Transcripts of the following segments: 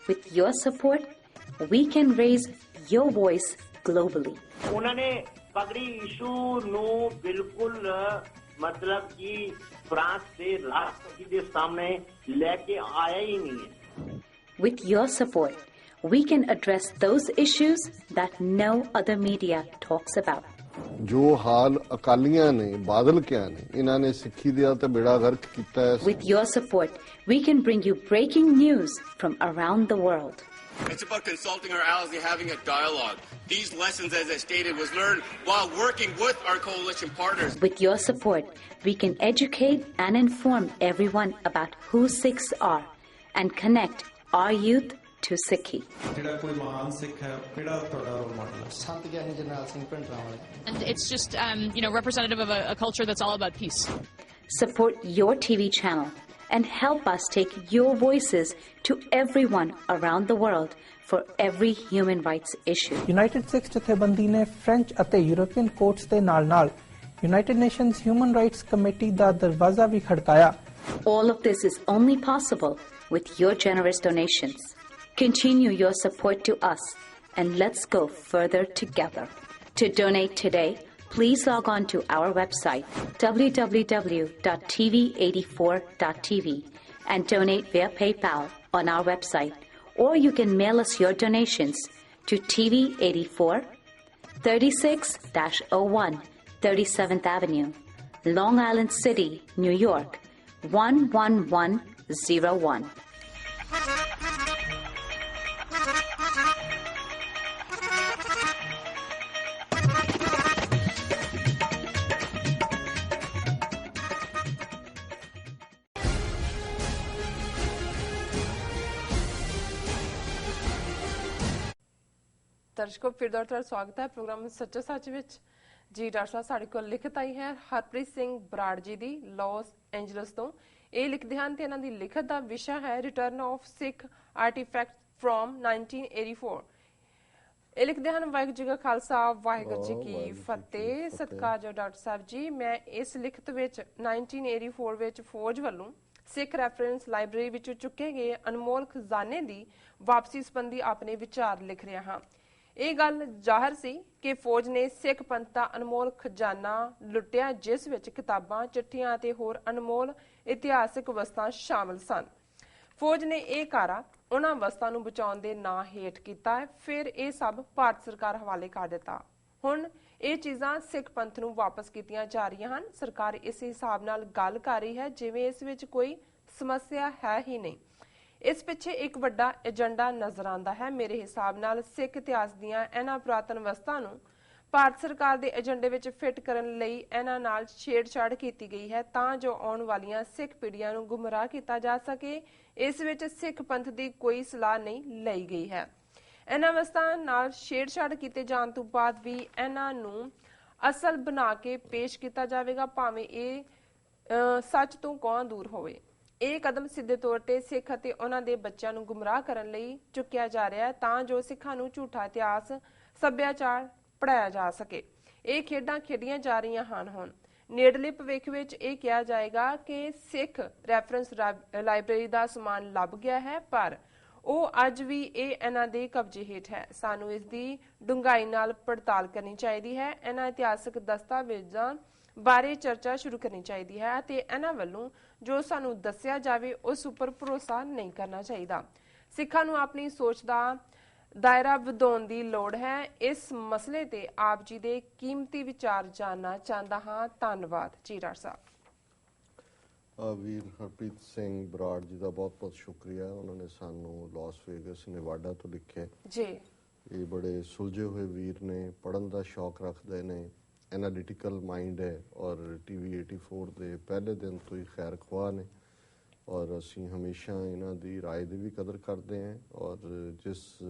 With your support, we can raise your voice globally. उन्होंने पगड़ी issue no बिल्कुल मतलब कि फ्रांस से राष्ट्रपति के सामने लेके आया ही नहीं है. With your support, we can address those issues that no other media talks about. जो हाल अकालियां ने बादल क्या ने इन्होंने सिक्खी दिया तो बेड़ा गर्क किया है. With your support, we can bring you breaking news from around the world. It's about consulting our allies and having a dialogue. These lessons, as I stated, was learned while working with our coalition partners. With your support, we can educate and inform everyone about who Sikhs are and connect our youth to Sikhi. And it's just, representative of a culture that's all about peace. Support your TV channel and help us take your voices to everyone around the world for every human rights issue. United Sikhs ਜਥੇਬੰਦੀ ਨੇ French ਅਤੇ European courts ਦੇ ਨਾਲ-ਨਾਲ United Nations Human Rights Committee ਦਾ ਦਰਵਾਜ਼ਾ ਵੀ ਖੜਕਾਇਆ. All of this is only possible with your generous donations. Continue your support to us and let's go further together. To donate today, please log on to our website www.tv84.tv and donate via PayPal on our website, or you can mail us your donations to TV84 36-01 37th Avenue, Long Island City, New York 11101. दर्शकों फिर दौर स्वागत है programme सच्चो सच विच जी. Doctor साहब साडे कोल लिखत आई है हरप्रीत सिंह बराड़ जी दी लॉस एंजलस तो. ये लिखते हैं ते इन्हां दी लिखत दा विषय है return of Sikh artefact from 1984. ये लिखते हैं वाहिगुरू जी का खालसा वाहिगुरू जी की फतेह. सत्कारयोग डॉक्टर साहब जी, मैं इस लिखत विच 1984 विच फौज वल्लों सिख रैफरेंस लाइब्रेरी विचों चुके गए अनमोल खजाने दी वापसी संबंधी अपने विचार लिख रहा हाँ. ਇਹ ਗੱਲ ਜ਼ਾਹਰ ਸੀ ਕਿ ਫੌਜ ਨੇ ਸਿੱਖ ਪੰਥ ਦਾ ਅਨਮੋਲ ਖਜ਼ਾਨਾ ਲੁੱਟਿਆ, ਜਿਸ ਵਿੱਚ ਕਿਤਾਬਾਂ, ਚਿੱਠੀਆਂ ਅਤੇ ਹੋਰ ਅਨਮੋਲ ਇਤਿਹਾਸਕ ਵਸਤਾਂ ਸ਼ਾਮਲ ਸਨ. ਫੌਜ ਨੇ ਇਹ ਕਾਰਾ ਉਹਨਾਂ ਵਸਤਾਂ ਨੂੰ ਬਚਾਉਣ ਦੇ ਨਾਂ ਹੇਠ ਕੀਤਾ. ਫਿਰ ਇਹ ਸਭ ਭਾਰਤ ਸਰਕਾਰ ਹਵਾਲੇ ਕਰ ਦਿੱਤਾ. ਹੁਣ ਇਹ ਚੀਜ਼ਾਂ ਸਿੱਖ ਪੰਥ ਨੂੰ ਵਾਪਸ ਕੀਤੀਆਂ ਜਾ ਰਹੀਆਂ ਹਨ. ਸਰਕਾਰ ਇਸ ਹਿਸਾਬ ਨਾਲ ਗੱਲ ਕਰ ਰਹੀ ਹੈ ਜਿਵੇਂ ਇਸ ਵਿੱਚ ਕੋਈ ਸਮੱਸਿਆ ਹੈ ਹੀ ਨਹੀਂ. इस पिछे एक वड्डा एजेंडा नजर आता है. मेरे हिसाब नाल सिख इतिहास दीआं इन्हां पुरातन वस्तां नूं भारत सरकार दे एजेंडे विच फिट करन लई इन्हां नाल छेड़छाड़ कीती गई है तां जो आउण वालीआं सिख पीढ़ियां नूं गुमराह कीता जा सके. इस विच सिख पंथ दी कोई सलाह नहीं लई गई है. इन्हां वस्तां नाल छेड़छाड़ कीते जाण तों बाद भी इन्हां नूं असल बना के पेश कीता जावेगा भावें इह सच तों कोह दूर होवे. ਇਹ ਕਦਮ ਸਿੱਧੇ ਤੌਰ ਤੇ ਸਿੱਖ ਅਤੇ ਉਹਨਾਂ ਦੇ ਬੱਚਿਆਂ ਨੂੰ ਗੁੰਮਰਾਹ ਕਰਨ ਲਈ ਚੁੱਕਿਆ ਜਾ ਰਿਹਾ ਹੈ ਤਾਂ ਜੋ ਸਿੱਖਾਂ ਨੂੰ ਝੂਠਾ ਇਤਿਹਾਸ ਸੱਭਿਆਚਾਰ ਪੜਾਇਆ ਜਾ ਸਕੇ. ਇਹ ਖੇਡਾਂ ਖੇਡੀਆਂ ਜਾ ਰਹੀਆਂ ਹਨ. ਹੁਣ ਨੇੜਲੇ ਭਵਿੱਖ ਵਿੱਚ ਇਹ ਕਿਹਾ ਜਾਏਗਾ ਕਿ ਸਿੱਖ ਰੈਫਰੈਂਸ ਲਾਇਬ੍ਰੇਰੀ ਦਾ ਸਮਾਨ ਲੱਭ ਗਿਆ ਹੈ, ਪਰ ਉਹ ਅੱਜ ਵੀ ਇਹ ਇਹਨਾਂ ਦੇ ਕਬਜ਼ੇ ਹੇਠ ਹੈ. ਸਾਨੂੰ ਇਸ ਦੀ ਡੂੰਘਾਈ ਨਾਲ ਪੜਤਾਲ ਕਰਨੀ ਚਾਹੀਦੀ ਹੈ. ਇਹਨਾਂ ਇਤਿਹਾਸਕ ਦਸਤਾਵੇਜ਼ਾਂ ਬਾਰੇ ਚਰਚਾ ਸ਼ੁਰੂ ਕਰਨੀ ਚਾਹੀਦੀ ਹੈ ਅਤੇ ਇਹਨਾਂ ਵੱਲੋਂ ਜੋ ਸਾਨੂੰ ਦੱਸਿਆ ਜਾਵੇ ਉਸ ਉੱਪਰ ਭਰੋਸਾ ਨਹੀਂ ਕਰਨਾ ਚਾਹੀਦਾ. ਸਿੱਖਾਂ ਨੂੰ ਆਪਣੀ ਸੋਚ ਦਾ ਦਾਇਰਾ ਵਧਾਉਣ ਦੀ ਲੋੜ ਹੈ. ਇਸ ਮਸਲੇ ਤੇ ਆਪ ਜੀ ਦੇ ਕੀਮਤੀ ਵਿਚਾਰ ਜਾਣਨਾ ਚਾਹੁੰਦਾ ਹਾਂ. ਧੰਨਵਾਦ ਜੀ ਡਾਕਟਰ ਸਾਹਿਬ. ਵੀਰ ਹਰਪ੍ਰੀਤ ਸਿੰਘ ਬਰਾੜ ਜੀ ਦਾ ਬਹੁਤ ਬਹੁਤ ਸ਼ੁਕਰੀਆ. ਉਹਨਾਂ ਨੇ ਸਾਨੂੰ ਲਾਸ ਵੇਗਸ ਨੇਵਾਡਾ ਤੋਂ ਲਿਖਿਆ ਜੀ. ਇਹ ਬੜੇ ਸੁਲਝੇ ਹੋਏ ਵੀਰ ਨੇ, ਪੜ੍ਹਨ ਦਾ ਸ਼ੌਕ ਰੱਖਦੇ ਨੇ, एनालिटिकल माइंड है और TV 84 ਦੇ ਪਹਿਲੇ ਦਿਨ ਤੋਂ ਹੀ ਖੈਰ ਖਵਾਹ ਨੇ ਔਰ ਅਸੀਂ ਹਮੇਸ਼ਾ ਇਹਨਾਂ ਦੀ ਰਾਏ ਦੀ ਵੀ ਕਦਰ ਕਰਦੇ ਹਾਂ ਔਰ ਜਿਸ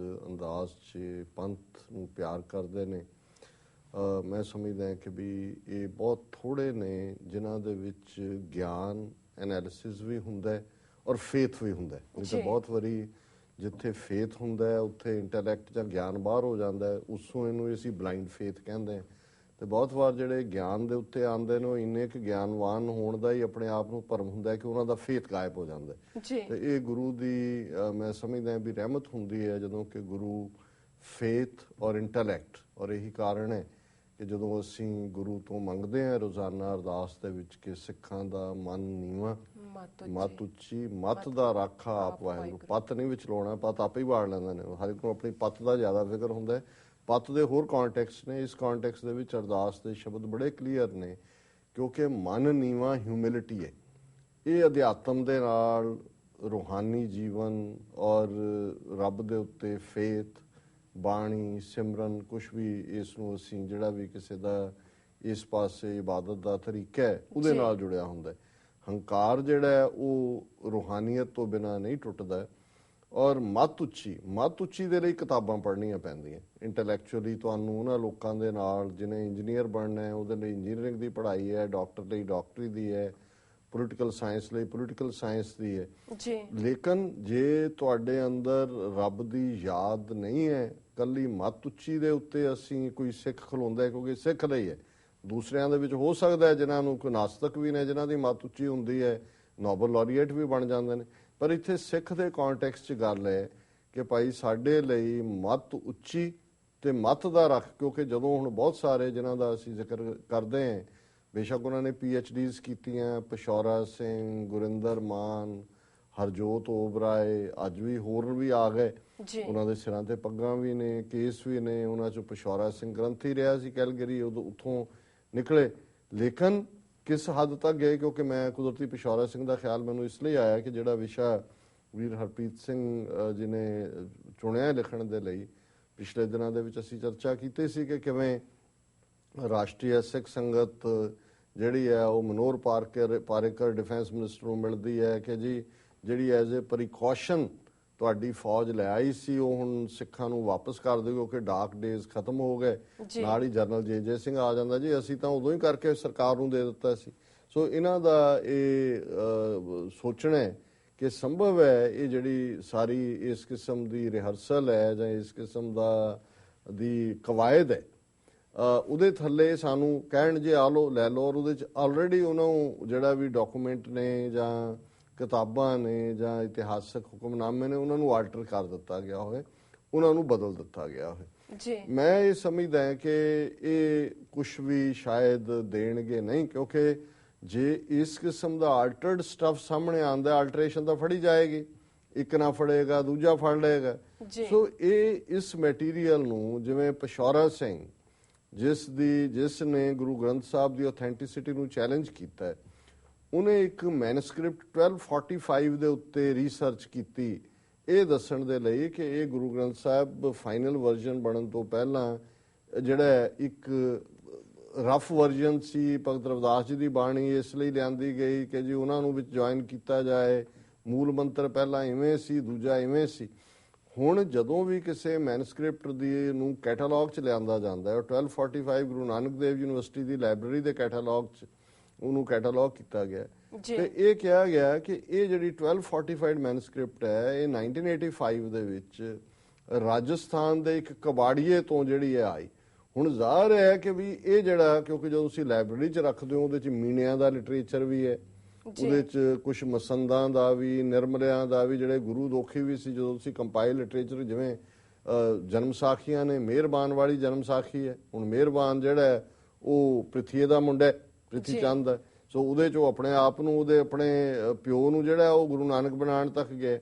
ਅੰਦਾਜ਼ 'ਚ ਪੰਥ ਨੂੰ ਪਿਆਰ ਕਰਦੇ ਨੇ ਮੈਂ ਸਮਝਦਾ ਕਿ ਵੀ ਇਹ ਬਹੁਤ ਥੋੜ੍ਹੇ ਨੇ ਜਿਨ੍ਹਾਂ ਦੇ ਵਿੱਚ ਗਿਆਨ ਐਨਾਲਿਸਿਸ ਵੀ ਹੁੰਦਾ ਹੈ ਔਰ ਫੇਥ ਵੀ ਹੁੰਦਾ ਹੈ. ਨਹੀਂ ਤਾਂ ਬਹੁਤ ਵਾਰੀ ਜਿੱਥੇ ਫੇਥ ਹੁੰਦਾ ਹੈ ਉੱਥੇ ਇੰਟੈਲੈਕਟ ਜਾਂ ਗਿਆਨ ਬਾਹਰ ਹੋ ਜਾਂਦਾ ਹੈ, ਉਸੋਂ ਇਹਨੂੰ ਅਸੀਂ ਬਲਾਈਂਡ ਫੇਥ ਕਹਿੰਦੇ ਹਾਂ. ਤੇ ਬਹੁਤ ਵਾਰ ਜਿਹੜੇ ਗਿਆਨ ਦੇ ਉੱਤੇ ਆਉਂਦੇ ਨੇ ਉਹ ਇੰਨੇ ਕੁ ਗਿਆਨਵਾਨ ਹੋਣ ਦਾ ਹੀ ਆਪਣੇ ਆਪ ਨੂੰ ਭਰਮ ਹੁੰਦਾ ਕਿ ਉਹਨਾਂ ਦਾ ਫੇਥ ਗਾਇਬ ਹੋ ਜਾਂਦਾ ਤੇ ਇਹ ਗੁਰੂ ਦੀ ਮੈਂ ਸਮਝਦਾ ਵੀ ਰਹਿਮਤ ਹੁੰਦੀ ਹੈ ਜਦੋਂ ਕਿ ਗੁਰੂ ਫੇਥ ਔਰ ਇੰਟੈਲੈਕਟ ਔਰ ਇਹੀ ਕਾਰਨ ਹੈ ਕਿ ਜਦੋਂ ਅਸੀਂ ਗੁਰੂ ਤੋਂ ਮੰਗਦੇ ਹਾਂ ਰੋਜ਼ਾਨਾ ਅਰਦਾਸ ਦੇ ਵਿੱਚ ਕਿ ਸਿੱਖਾਂ ਦਾ ਮਨ ਨੀਵਾਂ ਮੱਤ ਉੱਚੀ ਮੱਤ ਦਾ ਰਾਖਾ ਆਪ ਵਾਹਿਗੁਰੂ। ਪੱਤ ਨਹੀਂ ਵਿੱਚ ਲਾਉਣਾ, ਪੱਤ ਆਪੇ ਹੀ ਵਾੜ ਲੈਂਦੇ ਨੇ, ਹਰ ਇੱਕ ਨੂੰ ਆਪਣੀ ਪੱਤ ਦਾ ਜ਼ਿਆਦਾ ਫਿਕਰ ਹੁੰਦਾ ਹੈ। ਪੱਤ ਦੇ ਹੋਰ ਕੌਨਟੈਕਸਟ ਨੇ, ਇਸ ਕੌਨਟੈਕਸਟ ਦੇ ਵਿੱਚ ਅਰਦਾਸ ਦੇ ਸ਼ਬਦ ਬੜੇ ਕਲੀਅਰ ਨੇ ਕਿਉਂਕਿ ਮਨ ਨੀਵਾਂ ਹਿਊਮਿਲਿਟੀ ਹੈ। ਇਹ ਅਧਿਆਤਮ ਦੇ ਨਾਲ ਰੂਹਾਨੀ ਜੀਵਨ ਔਰ ਰੱਬ ਦੇ ਉੱਤੇ ਫੇਥ ਬਾਣੀ ਸਿਮਰਨ ਕੁਛ ਵੀ ਇਸ ਨੂੰ ਅਸੀਂ ਜਿਹੜਾ ਵੀ ਕਿਸੇ ਦਾ ਇਸ ਪਾਸੇ ਇਬਾਦਤ ਦਾ ਤਰੀਕਾ ਹੈ ਉਹਦੇ ਨਾਲ ਜੁੜਿਆ ਹੁੰਦਾ। ਹੰਕਾਰ ਜਿਹੜਾ ਉਹ ਰੂਹਾਨੀਅਤ ਤੋਂ ਬਿਨਾਂ ਨਹੀਂ ਟੁੱਟਦਾ। ਔਰ ਮੱਤ ਉੱਚੀ ਦੇ ਲਈ ਕਿਤਾਬਾਂ ਪੜ੍ਹਨੀਆਂ ਪੈਂਦੀਆਂ। ਇੰਟੈਲੈਕਚੁਅਲੀ ਤੁਹਾਨੂੰ ਉਹਨਾਂ ਲੋਕਾਂ ਦੇ ਨਾਲ ਜਿਹਨੇ ਇੰਜੀਨੀਅਰ ਬਣਨਾ ਹੈ ਉਹਦੇ ਲਈ ਇੰਜੀਨੀਅਰਿੰਗ ਦੀ ਪੜ੍ਹਾਈ ਹੈ, ਡਾਕਟਰ ਲਈ ਡਾਕਟਰੀ ਦੀ ਹੈ, ਪੋਲੀਟੀਕਲ ਸਾਇੰਸ ਲਈ ਪੋਲੀਟੀਕਲ ਸਾਇੰਸ ਦੀ ਹੈ ਲੇਕਿਨ ਜੇ ਤੁਹਾਡੇ ਅੰਦਰ ਰੱਬ ਦੀ ਯਾਦ ਨਹੀਂ ਹੈ, ਕੱਲੀ ਮੱਤ ਉੱਚੀ ਦੇ ਉੱਤੇ ਅਸੀਂ ਕੋਈ ਸਿੱਖ ਖਲੋਂਦਾ ਕਿਉਂਕਿ ਸਿੱਖ ਲਈ ਹੈ। ਦੂਸਰਿਆਂ ਦੇ ਵਿੱਚ ਹੋ ਸਕਦਾ ਹੈ ਜਿਨ੍ਹਾਂ ਨੂੰ ਕੋਈ ਨਾਸਤਕ ਵੀ ਨੇ ਜਿਨ੍ਹਾਂ ਦੀ ਮੱਤ ਉੱਚੀ ਹੁੰਦੀ ਹੈ, ਨੋਬਲ ਲੌਰੀਏਟ ਵੀ ਬਣ ਜਾਂਦੇ ਨੇ, ਪਰ ਇੱਥੇ ਸਿੱਖ ਦੇ ਕੌਨਟੈਕਸਟ 'ਚ ਗੱਲ ਹੈ ਕਿ ਭਾਈ ਸਾਡੇ ਲਈ ਮੱਤ ਉੱਚੀ ਤੇ ਮੱਤ ਦਾ ਰੱਖ ਕਿਉਂਕਿ ਜਦੋਂ ਹੁਣ ਬਹੁਤ ਸਾਰੇ ਜਿਨ੍ਹਾਂ ਦਾ ਅਸੀਂ ਜ਼ਿਕਰ ਕਰਦੇ ਹਾਂ ਬੇਸ਼ੱਕ ਉਹਨਾਂ ਨੇ PhDs ਕੀਤੀਆਂ, ਪਸ਼ੌਰਾ ਸਿੰਘ, ਗੁਰਿੰਦਰ ਮਾਨ, ਹਰਜੋਤ ਓਬਰਾਏ, ਅੱਜ ਵੀ ਹੋਰ ਵੀ ਆ ਗਏ, ਉਹਨਾਂ ਦੇ ਸਿਰਾਂ ਤੇ ਪੱਗਾਂ ਵੀ ਨੇ, ਕੇਸ ਵੀ ਨੇ, ਉਹਨਾਂ 'ਚੋਂ ਪਸ਼ੌਰਾ ਸਿੰਘ ਗ੍ਰੰਥੀ ਰਿਹਾ ਸੀ ਕੈਲਗਰੀ, ਉਦੋਂ ਉੱਥੋਂ ਨਿਕਲੇ। ਲੇਕਿਨ ਕਿਸ ਹੱਦ ਤੱਕ ਗਏ ਕਿਉਂਕਿ ਮੈਂ ਕੁਦਰਤੀ ਪਸ਼ੌਰਾ ਸਿੰਘ ਦਾ ਖਿਆਲ ਮੈਨੂੰ ਇਸ ਲਈ ਆਇਆ ਕਿ ਜਿਹੜਾ ਵਿਸ਼ਾ ਵੀਰ ਹਰਪ੍ਰੀਤ ਸਿੰਘ ਜੀ ਨੇ ਚੁਣਿਆ ਲਿਖਣ ਦੇ ਲਈ ਪਿਛਲੇ ਦਿਨਾਂ ਦੇ ਵਿੱਚ ਅਸੀਂ ਚਰਚਾ ਕੀਤੀ ਸੀ ਕਿ ਕਿਵੇਂ ਰਾਸ਼ਟਰੀ ਸਿੱਖ ਸੰਗਤ ਜਿਹੜੀ ਹੈ ਉਹ ਮਨੋਹਰ ਪਾਰੇਕਰ ਡਿਫੈਂਸ ਮਿਨਿਸਟਰ ਨੂੰ ਮਿਲਦੀ ਹੈ ਕਿ ਜੀ ਜਿਹੜੀ ਐਜ਼ ਏ ਪ੍ਰੀਕਾਸ਼ਨ ਤੁਹਾਡੀ ਫੌਜ ਲੈ ਆਈ ਸੀ ਉਹ ਹੁਣ ਸਿੱਖਾਂ ਨੂੰ ਵਾਪਸ ਕਰ ਦਿਓ ਕਿਉਂਕਿ ਡਾਰਕ ਡੇਜ਼ ਖਤਮ ਹੋ ਗਏ। ਨਾਲ ਹੀ ਜਨਰਲ ਜੇ ਸਿੰਘ ਆ ਜਾਂਦਾ ਜੀ ਅਸੀਂ ਤਾਂ ਉਦੋਂ ਹੀ ਕਰਕੇ ਸਰਕਾਰ ਨੂੰ ਦੇ ਦਿੱਤਾ ਸੀ। ਸੋ ਇਹਨਾਂ ਦਾ ਇਹ ਸੋਚਣਾ ਕਿ ਸੰਭਵ ਹੈ ਇਹ ਜਿਹੜੀ ਸਾਰੀ ਇਸ ਕਿਸਮ ਦੀ ਰਿਹਰਸਲ ਹੈ ਜਾਂ ਇਸ ਕਿਸਮ ਦੀ ਕਵਾਇਦ ਹੈ ਉਹਦੇ ਥੱਲੇ ਸਾਨੂੰ ਕਹਿਣ ਜੇ ਆ ਲਓ ਲੈ ਲਓ ਔਰ ਉਹਦੇ 'ਚ ਆਲਰੇਡੀ ਉਹਨਾਂ ਨੂੰ ਜਿਹੜਾ ਵੀ ਡਾਕੂਮੈਂਟ ਨੇ ਜਾਂ ਕਿਤਾਬਾਂ ਨੇ ਜਾਂ ਇਤਿਹਾਸਕ ਹੁਕਮਨਾਮੇ ਨੇ ਉਹਨਾਂ ਨੂੰ ਆਲਟਰ ਕਰ ਦਿੱਤਾ ਗਿਆ ਹੋਵੇ, ਉਹਨਾਂ ਨੂੰ ਬਦਲ ਦਿੱਤਾ ਗਿਆ ਹੋਵੇ। ਮੈਂ ਇਹ ਸਮਝਦਾ ਹਾਂ ਕਿ ਇਹ ਕੁਛ ਵੀ ਸ਼ਾਇਦ ਦੇਣਗੇ ਨਹੀਂ ਕਿਉਂਕਿ ਜੇ ਇਸ ਕਿਸਮ ਦਾ ਆਲਟਰਡ ਸਟਫ ਸਾਹਮਣੇ ਆਉਂਦਾ ਆਲਟਰੇਸ਼ਨ ਤਾਂ ਫੜੀ ਜਾਏਗੀ, ਇੱਕ ਨਾ ਫੜੇਗਾ ਦੂਜਾ ਫੜ ਲਏਗਾ। ਸੋ ਇਹ ਇਸ ਮੈਟੀਰੀਅਲ ਨੂੰ ਜਿਵੇਂ ਪਸ਼ੌਰਾ ਸਿੰਘ ਜਿਸ ਨੇ ਗੁਰੂ ਗ੍ਰੰਥ ਸਾਹਿਬ ਦੀ ਆਥੈਂਟਿਸਿਟੀ ਨੂੰ ਚੈਲੰਜ ਕੀਤਾ ਹੈ ਉਹਨੇ ਇੱਕ ਮੈਨੂਸਕ੍ਰਿਪਟ 1245 ਦੇ ਉੱਤੇ ਰਿਸਰਚ ਕੀਤੀ ਇਹ ਦੱਸਣ ਦੇ ਲਈ ਕਿ ਇਹ ਗੁਰੂ ਗ੍ਰੰਥ ਸਾਹਿਬ ਫਾਈਨਲ ਵਰਜ਼ਨ ਬਣਨ ਤੋਂ ਪਹਿਲਾਂ ਜਿਹੜਾ ਇੱਕ ਰਫ ਵਰਜ਼ਨ ਸੀ ਭਗਤ ਰਵਿਦਾਸ ਜੀ ਦੀ ਬਾਣੀ ਇਸ ਲਈ ਲਿਆਂਦੀ ਗਈ ਕਿ ਜੀ ਉਹਨਾਂ ਨੂੰ ਵਿੱਚ ਜੁਆਇਨ ਕੀਤਾ ਜਾਏ। ਮੂਲ ਮੰਤਰ ਪਹਿਲਾਂ ਇਵੇਂ ਸੀ ਦੂਜਾ ਇਵੇਂ ਸੀ। ਹੁਣ ਜਦੋਂ ਵੀ ਕਿਸੇ ਮੈਨੂਸਕ੍ਰਿਪਟ ਦੀ ਨੂੰ ਕੈਟਾਲੌਗ 'ਚ ਲਿਆਂਦਾ ਜਾਂਦਾ ਹੈ 1245 ਗੁਰੂ ਨਾਨਕ ਦੇਵ ਯੂਨੀਵਰਸਿਟੀ ਦੀ ਲਾਇਬ੍ਰੇਰੀ ਦੇ ਕੈਟਾਲੌਗ 'ਚ ਉਹਨੂੰ ਕੈਟਾਲੌਗ ਕੀਤਾ ਗਿਆ ਤੇ ਇਹ ਕਿਹਾ ਗਿਆ ਕਿ ਇਹ ਜਿਹੜੀ 1245 ਮੈਨੂਸਕ੍ਰਿਪਟ ਹੈ ਇਹ 1985 ਦੇ ਵਿੱਚ ਰਾਜਸਥਾਨ ਦੇ ਇੱਕ ਕਬਾੜੀਏ ਤੋਂ ਜਿਹੜੀ ਹੈ ਆਈ। ਹੁਣ ਜ਼ਾਹਰ ਹੈ ਕਿ ਵੀ ਇਹ ਜਿਹੜਾ ਕਿਉਂਕਿ ਜਦੋਂ ਤੁਸੀਂ ਲਾਇਬ੍ਰੇਰੀ 'ਚ ਰੱਖਦੇ ਹੋ ਉਹਦੇ 'ਚ ਮੀਣਿਆਂ ਦਾ ਲਿਟਰੇਚਰ ਵੀ ਹੈ, ਉਹਦੇ 'ਚ ਕੁਛ ਮਸੰਦਾਂ ਦਾ ਵੀ ਨਿਰਮਲਿਆਂ ਦਾ ਵੀ ਜਿਹੜੇ ਗੁਰੂ ਦੋਖੀ ਵੀ ਸੀ। ਜਦੋਂ ਤੁਸੀਂ ਕੰਪਾਈਲ ਲਿਟਰੇਚਰ ਜਿਵੇਂ ਜਨਮ ਸਾਖੀਆਂ ਨੇ ਮਿਹਰਬਾਨ ਵਾਲੀ ਜਨਮ ਸਾਖੀ ਹੈ, ਹੁਣ ਮਿਹਰਬਾਨ ਜਿਹੜਾ ਉਹ ਪ੍ਰਿਥੀਏ ਦਾ ਮੁੰਡਾ ਪ੍ਰਿਥੀ ਚੰਦ ਹੈ, ਸੋ ਉਹਦੇ 'ਚੋਂ ਆਪਣੇ ਆਪ ਨੂੰ ਉਹਦੇ ਆਪਣੇ ਪਿਓ ਨੂੰ ਜਿਹੜਾ ਉਹ ਗੁਰੂ ਨਾਨਕ ਬਣਾਉਣ ਤੱਕ ਗਏ।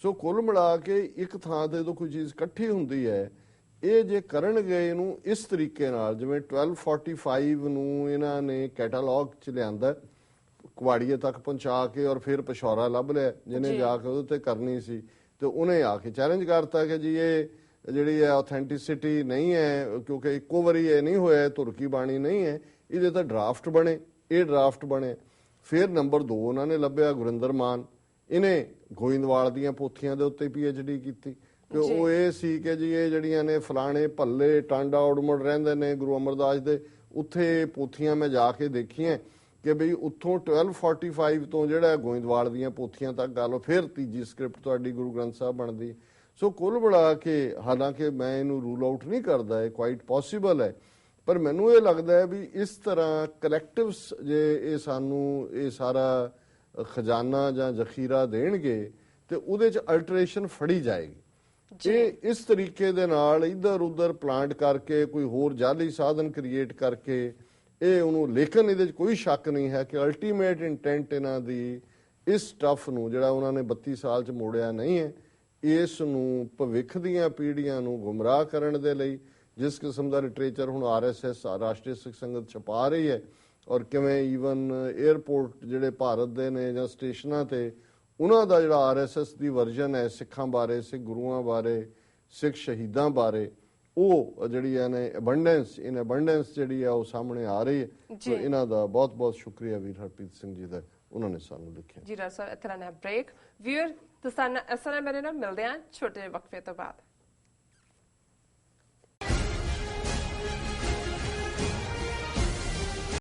ਸੋ ਕੁੱਲ ਮਿਲਾ ਕੇ ਇੱਕ ਥਾਂ ਤੇ ਜਦੋਂ ਕੋਈ ਚੀਜ਼ ਇਕੱਠੀ ਹੁੰਦੀ ਹੈ ਇਹ ਜੇ ਕਰਨਗੇ ਇਹਨੂੰ ਇਸ ਤਰੀਕੇ ਨਾਲ ਜਿਵੇਂ 1245 ਨੂੰ ਇਹਨਾਂ ਨੇ ਕੈਟਾਲੌਗ 'ਚ ਲਿਆਂਦਾ ਕੁਵਾੜੀਏ ਤੱਕ ਪਹੁੰਚਾ ਕੇ ਔਰ ਫਿਰ ਪਸ਼ੌਰਾ ਲੱਭ ਲਿਆ ਜਿਹਨੇ ਜਾ ਕੇ ਉਹਦੇ ਤੇ ਕਰਨੀ ਸੀ ਤੇ ਉਹਨੇ ਆ ਕੇ ਚੈਲੰਜ ਕਰਤਾ ਕਿ ਜੀ ਇਹ ਜਿਹੜੀ ਹੈ ਆਥੈਂਟਿਸਿਟੀ ਨਹੀਂ ਹੈ ਕਿਉਂਕਿ ਇੱਕੋ ਵਾਰੀ ਇਹ ਨਹੀਂ ਹੋਇਆ ਤੁਰਕੀ ਬਾਣੀ ਨਹੀਂ ਹੈ, ਇਹਦੇ ਤਾਂ ਡਰਾਫਟ ਬਣੇ, ਇਹ ਡਰਾਫਟ ਬਣੇ। ਫਿਰ ਨੰਬਰ 2 ਉਹਨਾਂ ਨੇ ਲੱਭਿਆ ਗੁਰਿੰਦਰ ਮਾਨ, ਇਹਨੇ ਗੋਇੰਦਵਾਲ ਦੀਆਂ ਪੋਥੀਆਂ ਦੇ ਉੱਤੇ PhD ਕੀਤੀ ਤੇ ਉਹ ਇਹ ਸੀ ਕਿ ਜੀ ਇਹ ਜਿਹੜੀਆਂ ਨੇ ਫਲਾਣੇ ਭੱਲੇ ਟਾਂਡਾ ਉੜਮੜ ਰਹਿੰਦੇ ਨੇ ਗੁਰੂ ਅਮਰਦਾਸ ਦੇ ਉੱਥੇ ਪੋਥੀਆਂ ਮੈਂ ਜਾ ਕੇ ਦੇਖੀਆਂ ਕਿ ਬਈ ਉੱਥੋਂ 1245 ਤੋਂ ਜਿਹੜਾ ਗੋਇੰਦਵਾਲ ਦੀਆਂ ਪੋਥੀਆਂ ਤੱਕ ਗੱਲ ਫਿਰ ਤੀਜੀ ਸਕ੍ਰਿਪਟ ਤੁਹਾਡੀ ਗੁਰੂ ਗ੍ਰੰਥ ਸਾਹਿਬ ਬਣਦੀ। ਸੋ ਕੁੱਲ ਮਿਲਾ ਕੇ ਹਾਲਾਂਕਿ ਮੈਂ ਇਹਨੂੰ ਰੂਲ ਆਊਟ ਨਹੀਂ ਕਰਦਾ, ਇਹ ਕੁਆਇਟ ਪੋਸੀਬਲ ਹੈ, ਪਰ ਮੈਨੂੰ ਇਹ ਲੱਗਦਾ ਹੈ ਵੀ ਇਸ ਤਰ੍ਹਾਂ ਕਲੈਕਟਿਵਸ ਜੇ ਇਹ ਸਾਨੂੰ ਇਹ ਸਾਰਾ ਖਜ਼ਾਨਾ ਜਾਂ ਜ਼ਖੀਰਾ ਦੇਣਗੇ ਤੇ ਉਹਦੇ 'ਚ ਅਲਟਰੇਸ਼ਨ ਫੜੀ ਜਾਏਗੀ। ਇਹ ਇਸ ਤਰੀਕੇ ਦੇ ਨਾਲ ਇੱਧਰ ਉੱਧਰ ਪਲਾਂਟ ਕਰਕੇ ਕੋਈ ਹੋਰ ਜਾਲੀ ਸਾਧਨ ਕ੍ਰੀਏਟ ਕਰਕੇ ਇਹ ਉਹਨੂੰ, ਲੇਕਿਨ ਇਹਦੇ 'ਚ ਕੋਈ ਸ਼ੱਕ ਨਹੀਂ ਹੈ ਕਿ ਅਲਟੀਮੇਟ ਇੰਟੈਂਟ ਇਹਨਾਂ ਦੀ ਇਸ ਸਟੱਫ ਨੂੰ ਜਿਹੜਾ ਉਹਨਾਂ ਨੇ 32 ਸਾਲ 'ਚ ਮੋੜਿਆ ਨਹੀਂ ਹੈ, ਇਸ ਨੂੰ ਭਵਿੱਖ ਦੀਆਂ ਪੀੜ੍ਹੀਆਂ ਨੂੰ ਗੁੰਮਰਾਹ ਕਰਨ ਦੇ ਲਈ ਜਿਸ ਕਿਸਮ ਦਾ ਲਿਟਰੇਚਰ ਹੁਣ RSS ਰਾਸ਼ਟਰੀ ਸਿੱਖ ਸੰਗਤ ਛਪਾ ਰਹੀ ਹੈ, ਔਰ ਕਿਵੇਂ ਈਵਨ 에ਅਰਪੋਰਟ ਜਿਹੜੇ ਭਾਰਤ ਦੇ ਨੇ ਜਾਂ ਸਟੇਸ਼ਨਾਂ ਤੇ ਉਹਨਾਂ ਦਾ ਜਿਹੜਾ RSS ਦੀ ਵਰਜ਼ਨ ਹੈ ਸਿੱਖਾਂ ਬਾਰੇ, ਸਿੱਖ ਗੁਰੂਆਂ ਬਾਰੇ, ਸਿੱਖ ਸ਼ਹੀਦਾਂ ਬਾਰੇ, ਉਹ ਜਿਹੜੀ ਨੇ ਅਬੰਡੈਂਸ ਜਿਹੜੀ ਹੈ ਉਹ ਸਾਹਮਣੇ ਆ ਰਹੀ ਹੈ। ਸੋ ਇਹਨਾਂ ਦਾ ਬਹੁਤ ਬਹੁਤ ਸ਼ੁਕਰੀਆ ਵੀਰ ਹਰਪ੍ਰੀਤ ਸਿੰਘ ਜੀ ਦਾ, ਉਹਨਾਂ ਨੇ ਸਾਨੂੰ ਲਿਖਿਆ। ਜੀ ਡਾਕਟਰ ਸਾਹਿਬ, ਇੱਥੇ ਲੈਣਾ ਬ੍ਰੇਕ। ਵੀਅਰ ਤੁਸੀਂ ਇਸ ਤਰ੍ਹਾਂ ਮੇਰੇ ਨਾਲ ਮਿਲਦੇ ਹਾਂ ਛੋਟੇ ਜਿਹੇ ਵਕਫੇ ਤੋਂ ਬਾਅਦ।